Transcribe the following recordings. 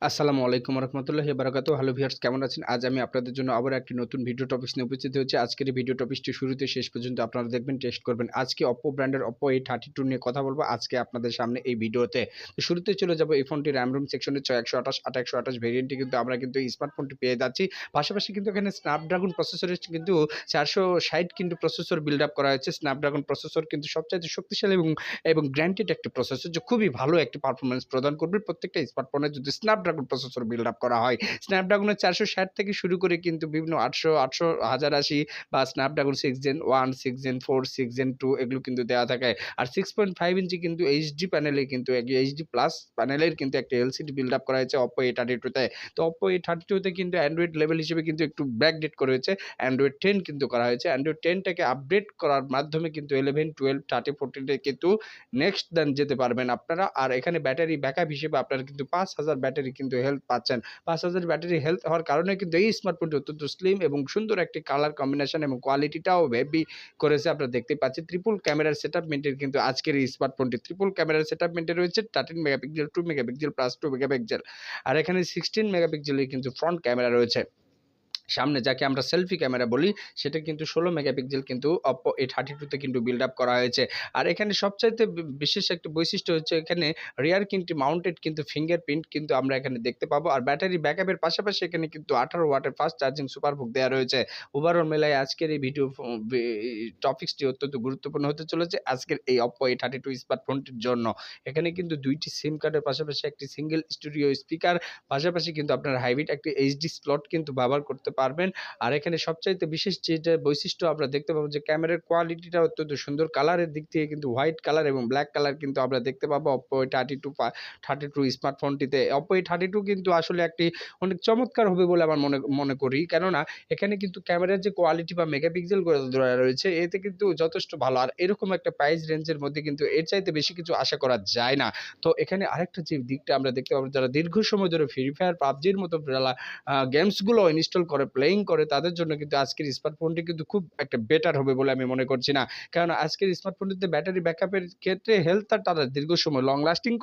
আসসালামু আলাইকুম রহমতুল্লাহি বারাকাতু। হ্যালো ভিউয়ার্স, কেমন আছেন? আজ আমি আপনাদের জন্য আবার একটি নতুন ভিডিও টপিকস নিয়ে উপস্থিত হয়েছি। আজকের এই ভিডিও টপিকসটি শুরুতে শেষ পর্যন্ত আপনারা দেখবেন, টেস্ট করবেন। আজকে Oppo ব্র্যান্ডের Oppo A32 নিয়ে কথা বলবো আজকে আপনাদের সামনে এই ভিডিওতে। তো শুরুতে চলে যাব এই ফোনটির RAM ROM সেকশনে 128 128 ভেরিয়েন্টটি কিন্তু আমরা কিন্তু এই স্মার্টফোনটি পেয়ে যাচ্ছি। পাশাপাশি কিন্তু এখানে স্ন্যাপড্রাগন প্রসেসরের কিন্তু 460 কিন্তু প্রসেসর বিল্ড আপ করা হয়েছে। স্ন্যাপড্রাগন প্রসেসর কিন্তু সবচাইতে শক্তিশালী এবং গ্র্যান্টেড একটি প্রসেসর, যে খুবই ভালো একটি পারফরম্যান্স প্রদান করবে প্রত্যেকটা স্মার্টফোনে যদি স্ন্যাপড্রাগন প্রসেসর বিল্ড আপ করা হয়। স্ন্যাপড্রাগনের 460 থেকে শুরু করে কিন্তু বিভিন্ন 800, 1080 বা স্ন্যাপড্রাগন 6 Gen 1, 6 Gen 4, 6 Gen 2 এগুলো কিন্তু দেওয়া থাকে। আর 6.5 ইঞ্চি কিন্তু এইচডি প্যানেলে কিন্তু এইচডি প্লাস প্যানেলের কিন্তু একটা এলসিডি বিল্ড আপ করা হয়েছে Oppo A32 তে। তো Oppo A32 তে কিন্তু অ্যান্ড্রয়েড লেভেল হিসেবে কিন্তু একটু ব্যাকডেট করা হয়েছে। অ্যান্ড্রয়েড 10 কিন্তু করা হয়েছে। অ্যান্ড্রয়েড 10 টাকে আপডেট করার মাধ্যমে কিন্তু 11, 12, 13, 14 এ কিন্তু নেক্সট দেন যেতে পারবেন আপনারা। আর এখানে ব্যাটারি ব্যাকআপ হিসেবে আপনারা কিন্তু 5000 ব্যাটারি কিন্তু হেলথ পাচ্ছেন। 5000 ব্যাটারি হেলথ হওয়ার কারণে কিন্তু এই স্মার্টফোনটি অত্যন্ত স্লিম এবং সুন্দর একটি কালার কম্বিনেশন এবং কোয়ালিটিটাও হেভি করেছে। আপনারা দেখতে পাচ্ছেন ট্রিপল ক্যামেরার সেটআপ মেইনটেইন কিন্তু আজকের এই স্মার্টফোনটি ট্রিপল ক্যামেরার সেটআপ মেইনটেইন রয়েছে। 13 মেগাপিক্সেল, 2 মেগাপিক্সেল প্লাস 2 মেগাপিক্সেল। আর এখানে 16 মেগাপিক্সেলের কিন্তু ফ্রন্ট ক্যামেরা রয়েছে। সামনে যাকে আমরা সেলফি ক্যামেরা বলি, সেটা কিন্তু 16 মেগাপিক্সেল কিন্তু Oppo A32 তে কিন্তু বিল্ড আপ করা হয়েছে। আর এখানে সবচাইতে বিশেষ একটা বৈশিষ্ট্য হচ্ছে এখানে রিয়ার কিন্তু মাউন্টেড কিন্তু ফিঙ্গারপ্রিন্ট কিন্তু আমরা এখানে দেখতে পাবো। আর ব্যাটারি ব্যাকআপের পাশাপাশি এখানে কিন্তু 18 ওয়াটের ফাস্ট চার্জিং সুপারবুক দেওয়া রয়েছে। ওভারঅল মেলায় আজকের এই ভিডিও টপিকসটি অত্যন্ত গুরুত্বপূর্ণ হতে চলেছে আজকের এই Oppo A32 স্মার্টফোনটির জন্য। এখানে কিন্তু 2টি সিম কার্ডের পাশাপাশি একটি সিঙ্গেল স্টুডিও স্পিকার, পাশাপাশি কিন্তু আপনার হাইব্রিড একটি এইচডি স্লট কিন্তু ব্যবহার করতে পারবেন। আর এখানে সবচাইতে বিশেষ যেটা বৈশিষ্ট্য আমরা দেখতে পাবো যে ক্যামেরার কোয়ালিটিটা অত্যন্ত সুন্দর। কালারের দিক থেকে কিন্তু হোয়াইট কালার এবং ব্ল্যাক কালার কিন্তু আমরা দেখতে পাবো Oppo A32 স্মার্টফোনটিতে। Oppo A32 কিন্তু আসলে একটি অনেক চমৎকার হবে বলে আমার মনে করি। কেননা এখানে কিন্তু ক্যামেরার যে কোয়ালিটি বা মেগাপিক্সেল গুলো ধরা রয়েছে এতে কিন্তু যথেষ্ট ভালো। আর এরকম একটা প্রাইস রেঞ্জের মধ্যে কিন্তু এর চাইতে বেশি কিছু আশা করা যায় না। তো এখানে আরেকটা যে দিকটা আমরা দেখতে পাবো, যারা দীর্ঘ সময় ধরে ফ্রি ফায়ার, পাবজির মতো গেমসগুলো ইনস্টল করে প্লেয়িং করে তাদের জন্য কিন্তু আজকের স্মার্টফোনটি কিন্তু খুব একটা বেটার হবে বলে আমি মনে করছি না। কারণ আজকের স্মার্টফোনটিতে ব্যাটারি ব্যাকআপের ক্ষেত্রে হেলথটা তারা দীর্ঘ সময় লং লাস্টিং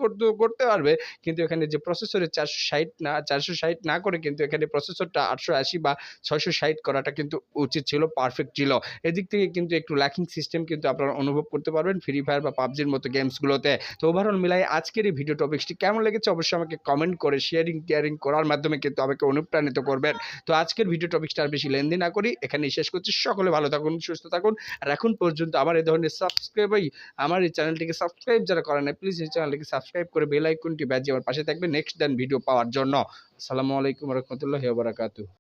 করতে পারবে। কিন্তু এখানে যে প্রসেসরের 460 না করে কিন্তু এখানে প্রসেসরটা 880 বা 660 করাটা কিন্তু উচিত ছিল, পারফেক্ট ছিল। এদিক থেকে কিন্তু একটু ল্যাকিং সিস্টেম কিন্তু আপনারা অনুভব করতে পারবেন ফ্রি ফায়ার বা পাবজির মতো গেমসগুলোতে। তো ওভারঅল মিলাই আজকের এই ভিডিও টপিকসটি কেমন লেগেছে অবশ্যই আমাকে কমেন্ট করে টিয়ারিং করার মাধ্যমে কিন্তু আমাকে অনুপ্রাণিত করবেন। তো আজকের ভিডিও টপিকটা আর বেশি লেন্দি না করি, এখানেই শেষ করছি। সকলে ভালো থাকুন, সুস্থ থাকুন। আর এখন পর্যন্ত আমার এই ধরনের আমার এই চ্যানেলটিকে সাবস্ক্রাইব যারা করে নাই, প্লিজ এই চ্যানেলটিকে সাবস্ক্রাইব করে বেল আইকনটি বাজিয়ে আমার পাশে থাকবে নেক্সট দেন ভিডিও পাওয়ার জন্য। আসসালামু আলাইকুম রহমতুল্লাহি ওয়া বারাকাতুহু।